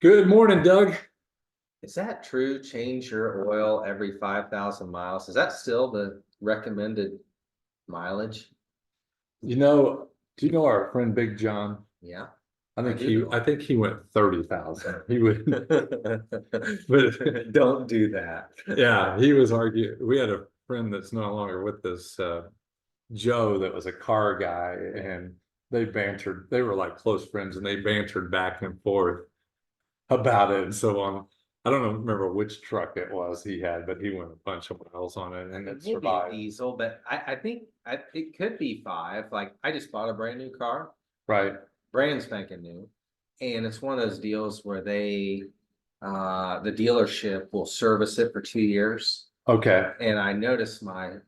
Good morning, Doug. Is that true? Change your oil every 5,000 miles? Is that still the recommended mileage? Do you know our friend Big John? Yeah, I I think do he, know I think he went 30,000. He would, but Don't do that. yeah, he was arguing. We had a friend that's no longer with us, Joe, that was a car guy, and they bantered. They were like close friends, and they bantered back and forth about it and so on. I don't remember which truck it was he had, but he went a bunch of miles on it, and it Maybe a survived. diesel, but I think it could be five. Like I just bought a brand new car, Right. brand spanking new, and it's one of those deals where the dealership will service it for 2 years. Okay. And I noticed my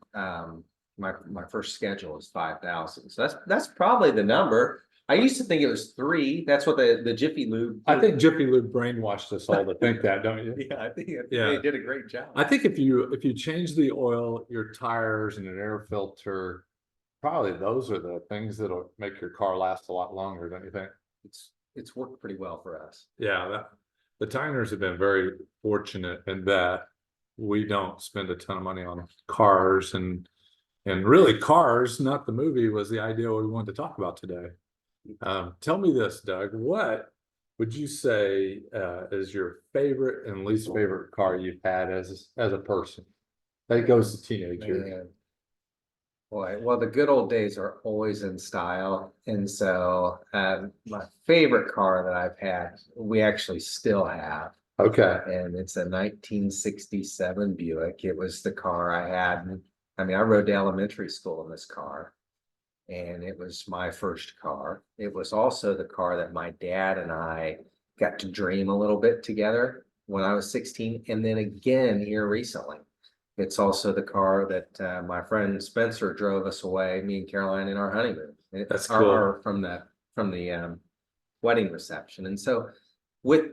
first schedule is 5,000. So that's probably the number. I used to think it was three. That's what the Jiffy Lube. I think Jiffy Lube brainwashed us all to think that, don't you? Yeah, I think Yeah. they did a great job. I think if you change the oil, your tires, and an air filter, probably those are the things that'll make your car last a lot longer, don't you think? It's worked pretty well for us. Yeah, the Tiners have been very fortunate in that we don't spend a ton of money on cars, and really cars, not the movie, was the idea we wanted to talk about today. Tell me this, Doug, what would you say is your favorite and least favorite car you've had as a person? That goes to teenager. Man. Boy, well, the good old days are always in style. And so my favorite car that I've had, we actually still have. Okay. And it's a 1967 Buick. It was the car I had. I mean, I rode to elementary school in this car, and it was my first car. It was also the car that my dad and I got to dream a little bit together when I was 16, and then again here recently. It's also the car that my friend Spencer drove us away, me and Caroline, in our honeymoon. That's cool. From the wedding reception. And so, with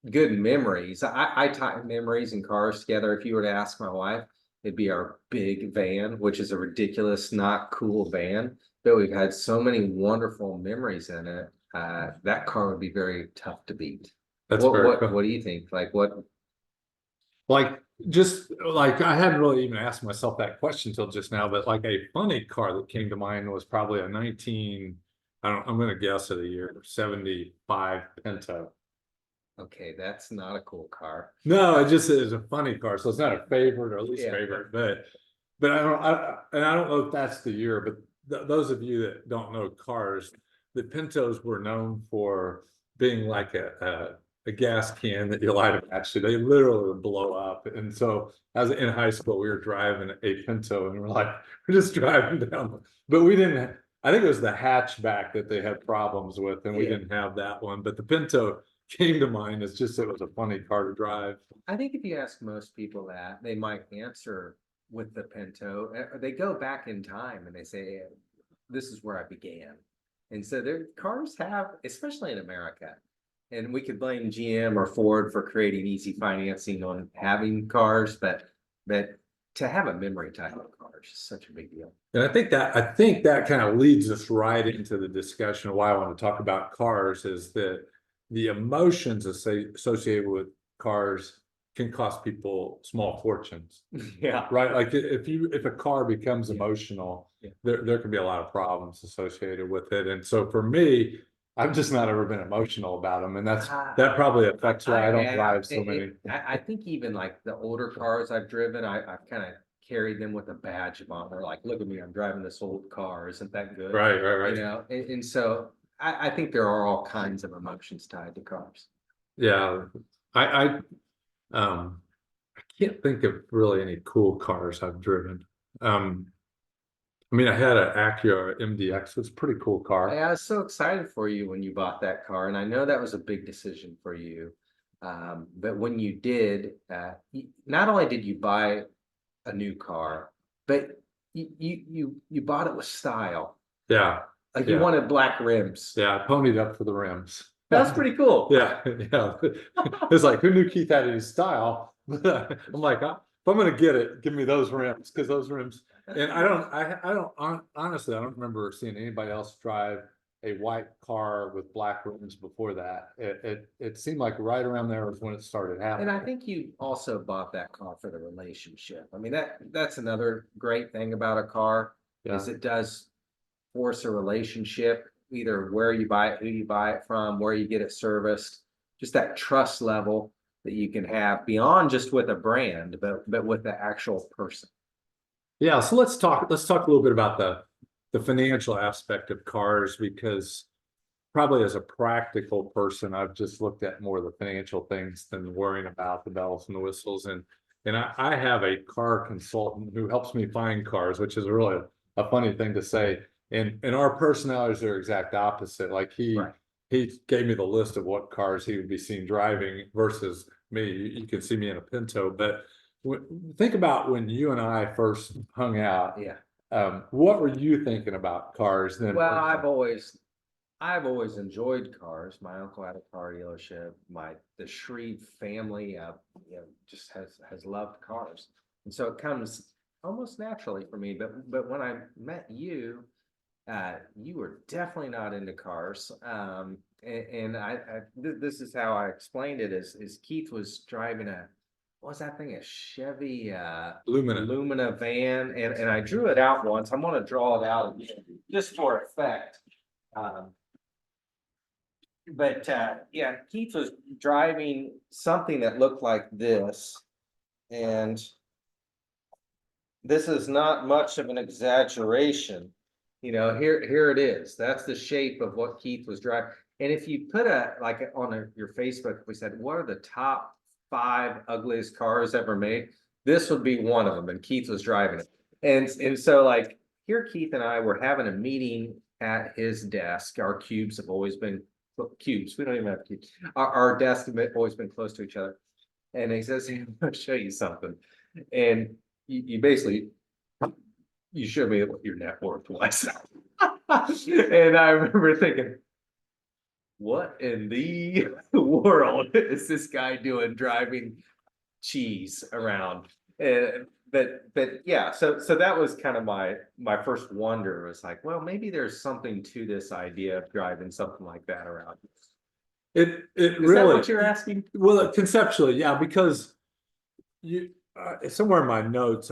good memories, I tie memories and cars together. If you were to ask my wife, it'd be our big van, which is a ridiculous, not cool van, but we've had so many wonderful memories in it. That car would be very tough to beat. That's very cool. What do you think? Like what? Like, just like, I hadn't really even asked myself that question until just now, but like a funny car that came to mind was probably a 19, I'm gonna guess at a year, 75 Pinto. Okay, that's not a cool car. No, it just is a funny car, so it's not a favorite or least Yeah. favorite, but I don't know if that's the year, but those of you that don't know cars, the Pintos were known for being like a gas can that you light a match to. They literally would blow up. And so as in high school, we were driving a Pinto, and we're just driving down, but we didn't. I think it was the hatchback that they had problems with, and we Yeah. didn't have that one. But the Pinto came to mind as just, it was a funny car to drive. I think if you ask most people that, they might answer with the Pinto. They go back in time and they say, "This is where I began." And so their cars have, especially in America, and we could blame GM or Ford for creating easy financing on having cars, but to have a memory type of car is such a big deal. And I think that kind of leads us right into the discussion of why I want to talk about cars, is that the emotions associated with cars can cost people small fortunes. Yeah. Right? Like, if a car becomes emotional, Yeah. there can be a lot of problems associated with it. And so for me, I've just not ever been emotional about them, and that probably affects why I don't drive so many. I think even like the older cars I've driven, I've kind of carried them with a badge of honor. Like, look at me, I'm driving this old car. Isn't that good? Right. You know, and so I think there are all kinds of emotions tied to cars. Yeah. I I can't think of really any cool cars I've driven. I mean, I had an Acura MDX. It's a pretty cool car. I was so excited for you when you bought that car, and I know that was a big decision for you. But when you did, not only did you buy a new car, but you bought it with style. Yeah. Like you wanted black rims. Yeah, I ponied up for the rims. That's pretty cool. Yeah. It's like, who knew Keith had any style? I'm like, if I'm gonna get it, give me those rims, because those rims. And honestly, I don't remember seeing anybody else drive a white car with black rims before that. It seemed like right around there was when it started happening. And I think you also bought that car for the relationship. I mean, that's another great thing about a car is Yeah. it does force a relationship, either where you buy it, who you buy it from, where you get it serviced, just that trust level that you can have beyond just with a brand, but with the actual person. Yeah, so let's talk a little bit about the financial aspect of cars, because probably as a practical person, I've just looked at more of the financial things than worrying about the bells and the whistles. And I have a car consultant who helps me find cars, which is really a funny thing to say. And our personalities are exact opposite. Like Right. he gave me the list of what cars he would be seen driving versus me. You can see me in a Pinto, but think about when you and I first hung out. Yeah. What were you thinking about cars then? Well, I've always enjoyed cars. My uncle had a car dealership. The Shreve family, just has loved cars, and so it comes almost naturally for me. But when I met you, you were definitely not into cars. And this is how I explained it: is Keith was driving what was that thing? A Chevy Lumina. Lumina van, and I drew it out once. I'm going to draw it out again just for effect. But yeah, Keith was driving something that looked like this, and this is not much of an exaggeration. Here it is. That's the shape of what Keith was driving. And if you put your Facebook, if we said, what are the top 5 ugliest cars ever made? This would be one of them, and Keith was driving it. And so like here, Keith and I were having a meeting at his desk. Our cubes have always been cubes. We don't even have cubes. Our desks have always been close to each other. And he says, "I'm going to show you something." And you basically, you showed me what your net worth was. And I remember thinking, what in the world is this guy doing driving cheese around? But yeah, so that was kind of my first wonder, was like, well, maybe there's something to this idea of driving something like that around. It Is really, that what you're asking? well, conceptually, yeah, because somewhere in my notes,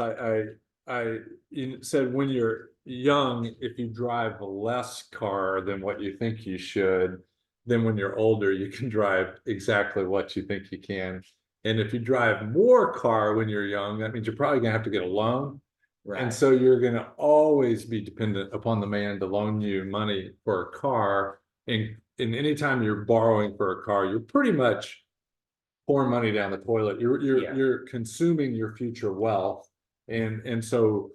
you said when you're young, if you drive less car than what you think you should, then when you're older, you can drive exactly what you think you can. And if you drive more car when you're young, that means you're probably gonna have to get a loan. And Right. so you're gonna always be dependent upon the man to loan you money for a car. And anytime you're borrowing for a car, you're pretty much pouring money down the toilet. Yeah. You're consuming your future wealth. And so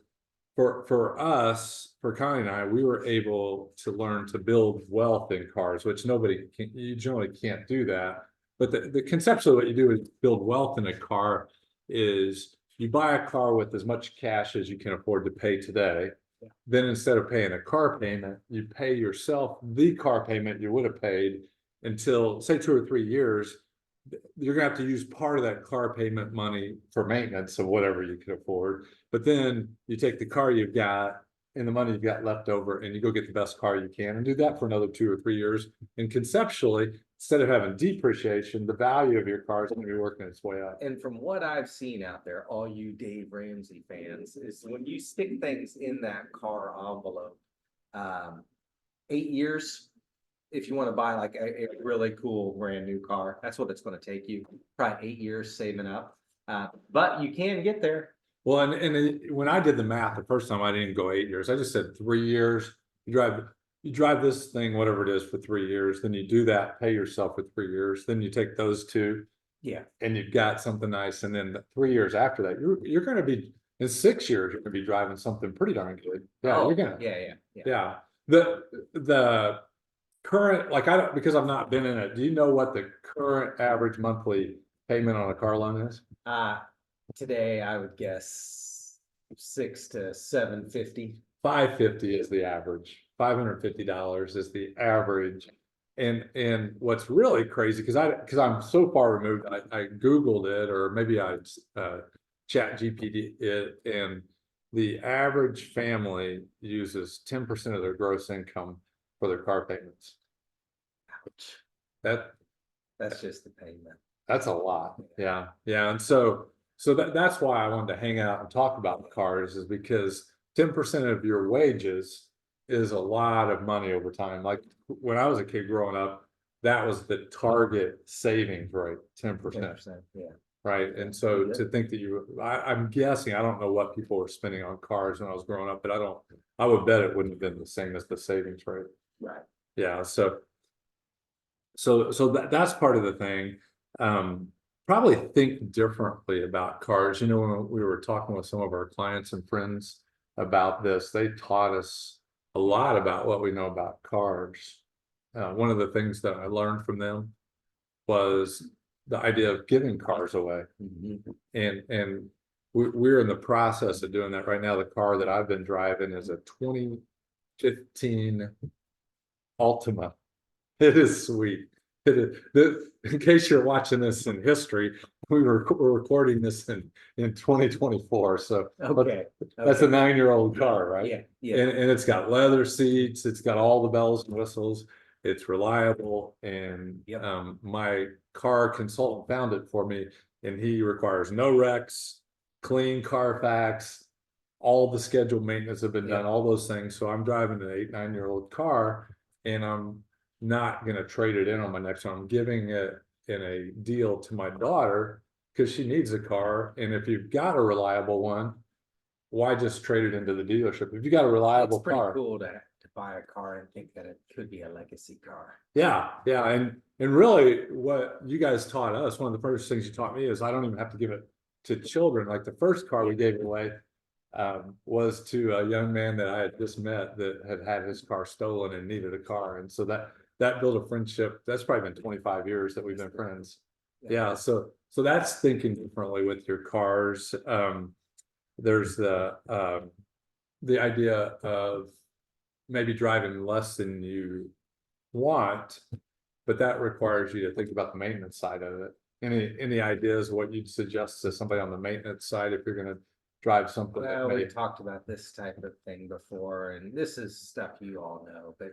for us, for Connie and I, we were able to learn to build wealth in cars, which you generally can't do that. But the conceptually what you do is build wealth in a car is you buy a car with as much cash as you can afford to pay today. Yeah. Then instead of paying a car payment, you pay yourself the car payment you would have paid until, say, 2 or 3 years. You're gonna have to use part of that car payment money for maintenance of whatever you can afford. But then you take the car you've got and the money you've got left over and you go get the best car you can and do that for another 2 or 3 years. And conceptually, instead of having depreciation, the value of your car is going to be working its way up. And from what I've seen out there, all you Dave Ramsey fans, is when you stick things in that car envelope, 8 years, if you want to buy like a really cool brand new car, that's what it's going to take you. Probably 8 years saving up. But you can get there. Well, when I did the math the first time, I didn't go 8 years. I just said 3 years. You drive this thing, whatever it is, for 3 years. Then you do that, pay yourself for 3 years. Then you take those 2. Yeah. And you've got something nice. And then 3 years after that, you're going to be, in 6 years, you're going to be driving something pretty darn good. Yeah, Oh, you're gonna. yeah. The current, like, I don't, because I've not been in it. Do you know what the current average monthly payment on a car loan is? Today I would guess 6 to 750. $550 is the average. $550 is the average. And what's really crazy, because I'm so far removed, I Googled it, or maybe I chat GPT it, and the average family uses 10% of their gross income for their car payments. Ouch. That's just the payment. a lot. Yeah, yeah. And so that's why I wanted to hang out and talk about cars, is because 10% of your wages is a lot of money over time. Like when I was a kid growing up, that was the target savings rate, 10%. 10%, yeah. Right. And so Yeah. to think that I'm guessing, I don't know what people were spending on cars when I was growing up, but I would bet it wouldn't have been the same as the savings rate. Right. Yeah. So that's part of the thing. Probably think differently about cars. You know, when we were talking with some of our clients and friends about this, they taught us a lot about what we know about cars. One of the things that I learned from them was the idea of giving cars away. And we're in the process of doing that right now. The car that I've been driving is a 2015 Altima. It is sweet. In case you're watching this in history, we're recording this in 2024. So Okay. that's a 9-year-old car, right? Yeah, yeah. And it's got leather seats, it's got all the bells and whistles, it's reliable. And Yep. My car consultant found it for me, and he requires no wrecks, clean Carfax, all the scheduled maintenance have been done, all those things. So I'm driving an 8-9-year-old car, and I'm not going to trade it in on my next one. I'm giving it in a deal to my daughter because she needs a car. And if you've got a reliable one, why just trade it into the dealership? If you got a reliable It's pretty car, cool to buy a car and think that it could be a legacy car. yeah, yeah. And really what you guys taught us, one of the first things you taught me is I don't even have to give it to children. Like the first car we gave away was to a young man that I had just met that had his car stolen and needed a car. And so that built a friendship. That's probably been 25 years that we've been friends. Yeah. So that's thinking differently with your cars. There's the idea of maybe driving less than you want, but that requires you to think about the maintenance side of it. Any ideas what you'd suggest to somebody on the maintenance side if you're going to drive something? Well, we talked about this type of thing before, and this is stuff you all know, but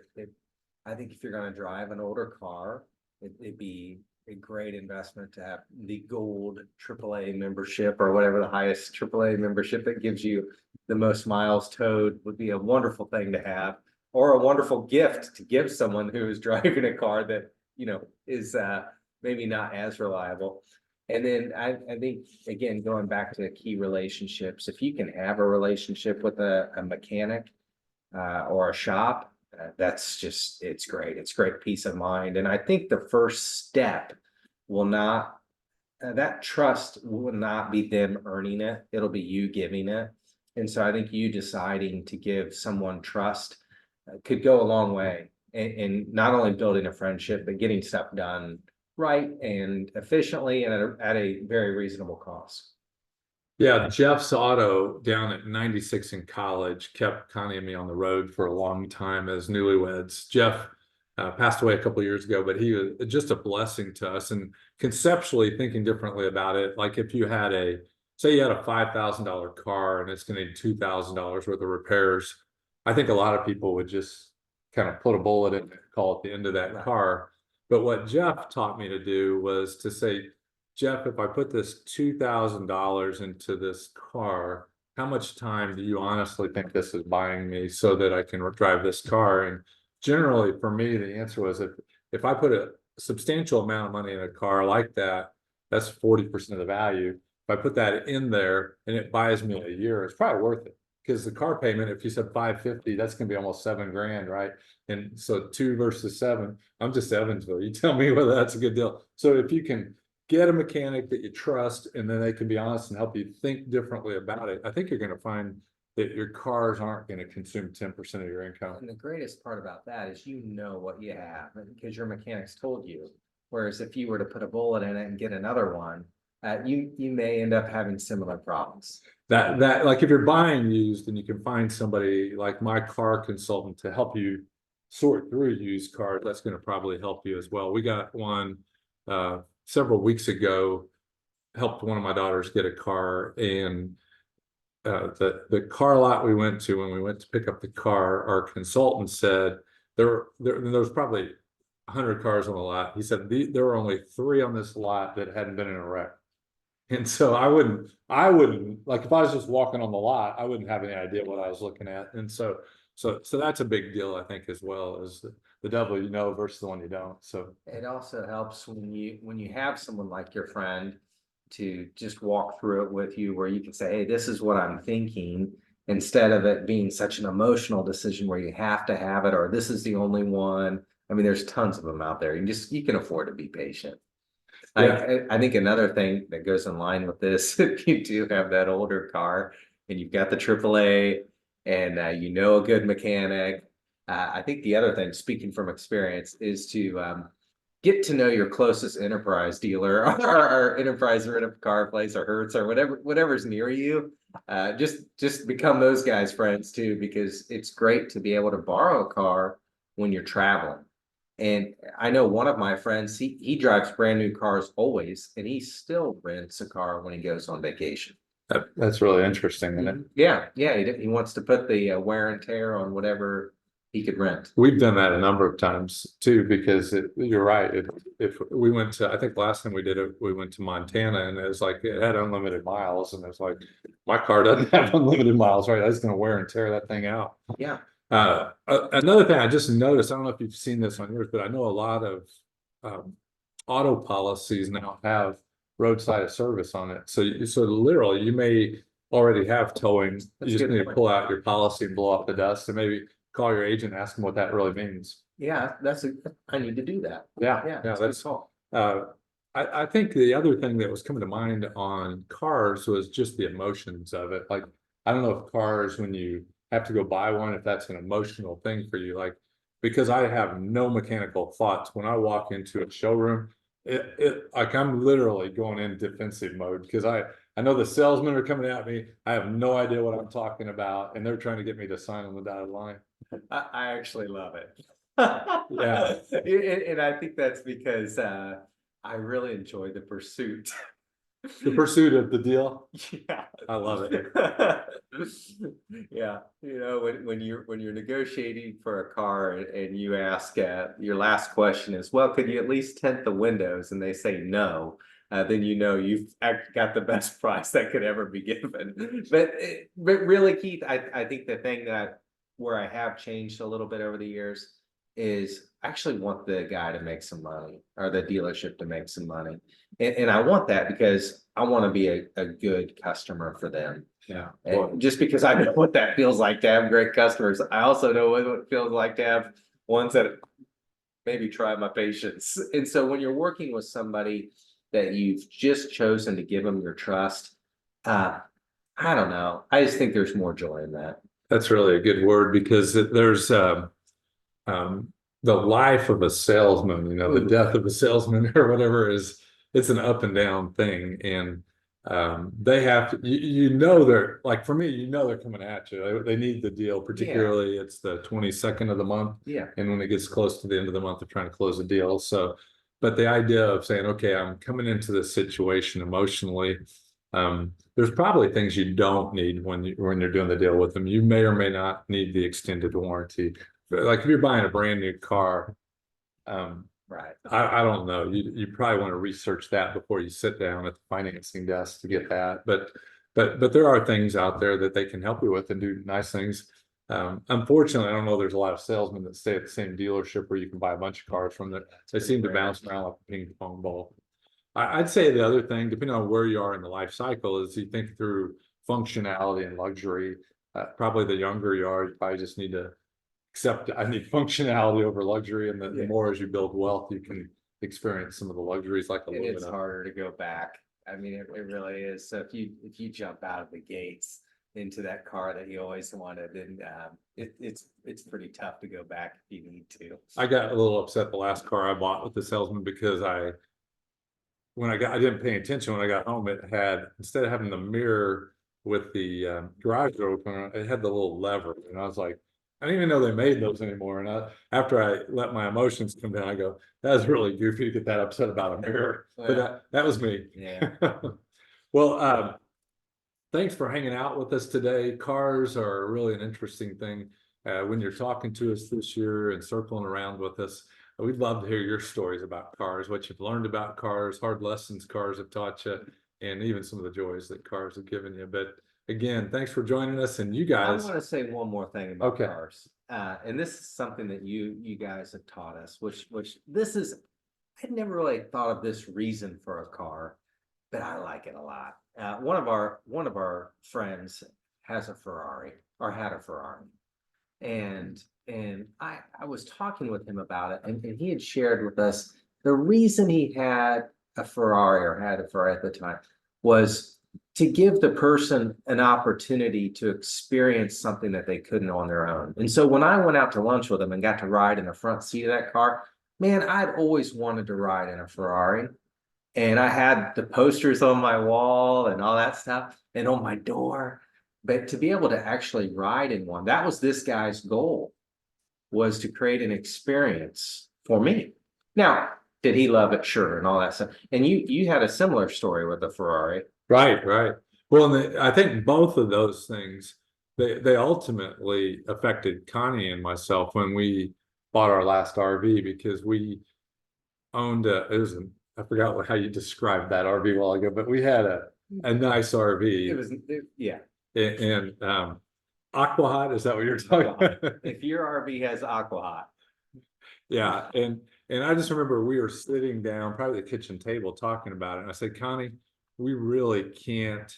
I think if you're going to drive an older car, it'd be a great investment to have the gold AAA membership, or whatever the highest AAA membership that gives you the most miles towed would be a wonderful thing to have, or a wonderful gift to give someone who is driving a car that, you know, is maybe not as reliable. And then I think, again, going back to key relationships, if you can have a relationship with a mechanic or a shop, that's just, it's great. It's great peace of mind. And I think the first step will not, that trust will not be them earning it. It'll be you giving it. And so I think you deciding to give someone trust could go a long way in not only building a friendship, but getting stuff done right and efficiently and at a very reasonable cost. Yeah, Jeff's Auto down at 96 in College kept Connie and me on the road for a long time as newlyweds. Jeff passed away a couple of years ago, but he was just a blessing to us. And conceptually thinking differently about it, like if you had say you had a $5,000 car and it's going to need $2,000 worth of repairs, I think a lot of people would just kind of put a bullet in it, call it the end of that car. But what Jeff taught me to do was to say, Jeff, if I put this $2,000 into this car, how much time do you honestly think this is buying me so that I can drive this car? And generally for me, the answer was if I put a substantial amount of money in a car like that, that's 40% of the value. If I put that in there and it buys me a year, it's probably worth it. Because the car payment, if you said $550, that's going to be almost $7,000, right? And so 2 versus 7, I'm just Evansville. You tell me whether that's a good deal. So if you can get a mechanic that you trust, and then they can be honest and help you think differently about it, I think you're going to find that your cars aren't going to consume 10% of your income. And the greatest part about that is you know what you have because your mechanics told you. Whereas if you were to put a bullet in it and get another one, you may end up having similar problems. That like if you're buying used and you can find somebody like my car consultant to help you sort through used cars, that's going to probably help you as well. We got one several weeks ago, helped one of my daughters get a car, and the car lot we went to, when we went to pick up the car, our consultant said, there was probably 100 cars on the lot. He said there were only 3 on this lot that hadn't been in a wreck. And so I wouldn't, like, if I was just walking on the lot, I wouldn't have any idea what I was looking at. And so that's a big deal, I think, as well, as the devil you know versus the one you don't. So It also helps when you have someone like your friend to just walk through it with you, where you can say, hey, this is what I'm thinking, instead of it being such an emotional decision where you have to have it, or this is the only one. I mean, there's tons of them out there. You can afford to be patient. I think another thing that goes in line with this, if you do have that older car and you've got the AAA and you know a good mechanic, I think the other thing, speaking from experience, is to get to know your closest enterprise dealer or enterprise rent-a-car place or Hertz or whatever's near you. Just become those guys' friends too, because it's great to be able to borrow a car when you're traveling. And I know one of my friends, he drives brand new cars always, and he still rents a car when he goes on vacation. that's really interesting, isn't it? Yeah, he wants to put the wear and tear on whatever he could rent. We've done that a number of times too, because you're right. If we went to, I think last time we did it, we went to Montana, and it was like it had unlimited miles, and it's like my car doesn't have unlimited miles, right? I was going to wear and tear that thing out. Yeah. Another thing I just noticed, I don't know if you've seen this on yours, but I know a lot of auto policies now have roadside service on it. So literally, you may already have towing. You just need to pull out your policy and blow off the dust, and maybe call your agent and ask them what that really means. Yeah, I need to do that. Yeah, that's all. I think the other thing that was coming to mind on cars was just the emotions of it. Like, I don't know if cars, when you have to go buy one, if that's an emotional thing for you, like, because I have no mechanical thoughts when I walk into a showroom, like, I'm literally going in defensive mode, because I know the salesmen are coming at me. I have no idea what I'm talking about, and they're trying to get me to sign on the dotted line. I actually love it. Yeah. And I think that's because I really enjoy the pursuit. The pursuit of the deal. Yeah, I love it. Yeah, when you're negotiating for a car and you ask your last question is, well, could you at least tint the windows, and they say no, then you've got the best price that could ever be given. But really, Keith, I think the thing where I have changed a little bit over the years is I actually want the guy to make some money, or the dealership to make some money. And I want that because I want to be a good customer for them. Yeah. And just because I know what that feels like to have great customers, I also know what it feels like to have ones that maybe try my patience. And so when you're working with somebody that you've just chosen to give them your trust, I don't know. I just think there's more joy in that. That's really a good word, because there's the life of a salesman, the death of a salesman or whatever it's an up and down thing. And they have to, they're like, for me, they're coming at you. They need the deal, particularly it's the 22nd of the month. Yeah. And when it gets close to the end of the month, they're trying to close a deal. So, but the idea of saying, okay, I'm coming into this situation emotionally. There's probably things you don't need when you're doing the deal with them. You may or may not need the extended warranty. Like if you're buying a brand new car, right. I don't know. You probably want to research that before you sit down at the financing desk to get that. But there are things out there that they can help you with and do nice things. Unfortunately, I don't know. There's a lot of salesmen that stay at the same dealership where you can buy a bunch of cars from there. They seem to bounce around like a ping pong ball. I'd say the other thing, depending on where you are in the life cycle, is you think through functionality and luxury. Probably the younger you are, you probably just need to accept I need functionality over luxury, and the more as you build wealth, you can experience some of the luxuries like aluminum. It's harder to go back. I mean, it really is. So if you jump out of the gates into that car that you always wanted, then it's pretty tough to go back if you need to. I got a little upset the last car I bought with the salesman, because I didn't pay attention when I got home. It had, instead of having the mirror with the garage door open, it had the little lever, and I was like, I didn't even know they made those anymore. And after I let my emotions come down, I go, that's really goofy to get that upset about a mirror. But that was me. Yeah. Well, thanks for hanging out with us today. Cars are really an interesting thing. when you're talking to us this year and circling around with us. We'd love to hear your stories about cars, what you've learned about cars, hard lessons cars have taught you, and even some of the joys that cars have given you. But again, thanks for joining us, and you I guys. want to say one more thing about Okay. cars. And this is something that you guys have taught us, which this is, I'd never really thought of this reason for a car, but I like it a lot. One of our friends has a Ferrari, or had a Ferrari. And I was talking with him about it, and he had shared with us the reason he had a Ferrari, or had a Ferrari at the time, was to give the person an opportunity to experience something that they couldn't on their own. And so when I went out to lunch with him and got to ride in the front seat of that car, man, I'd always wanted to ride in a Ferrari. And I had the posters on my wall and all that stuff and on my door. But to be able to actually ride in one, that was this guy's goal, was to create an experience for me. Now, did he love it? Sure, and all that stuff. And you had a similar story with the Ferrari. Right, right. Well, and I think both of those things, they ultimately affected Connie and myself when we bought our last RV, because we owned I forgot how you described that RV a while ago, but we had a nice RV. Yeah. And Aqua Hot, is that what you're talking about? If your RV has Aqua Hot. Yeah, and I just remember we were sitting down, probably the kitchen table, talking about it. And I said, Connie, we really can't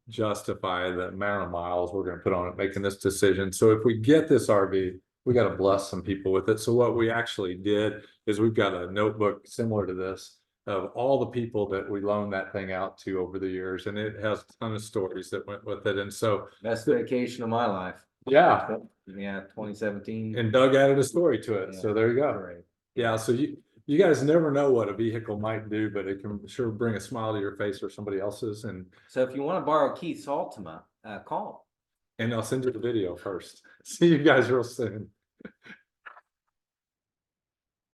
justify the amount of miles we're going to put on it making this decision. So if we get this RV, we got to bless some people with it. So what we actually did is we've got a notebook similar to this of all the people that we loaned that thing out to over the years, and it has a ton of stories that went with it. And so Best vacation of my life. yeah, 2017. and Doug added a story to it. Yeah. So there you go. Great. Yeah, so you guys never know what a vehicle might do, but it can sure bring a smile to your face or somebody else's. And So if you want to borrow Keith's Altima, call. I'll send you the video first. See you guys real soon.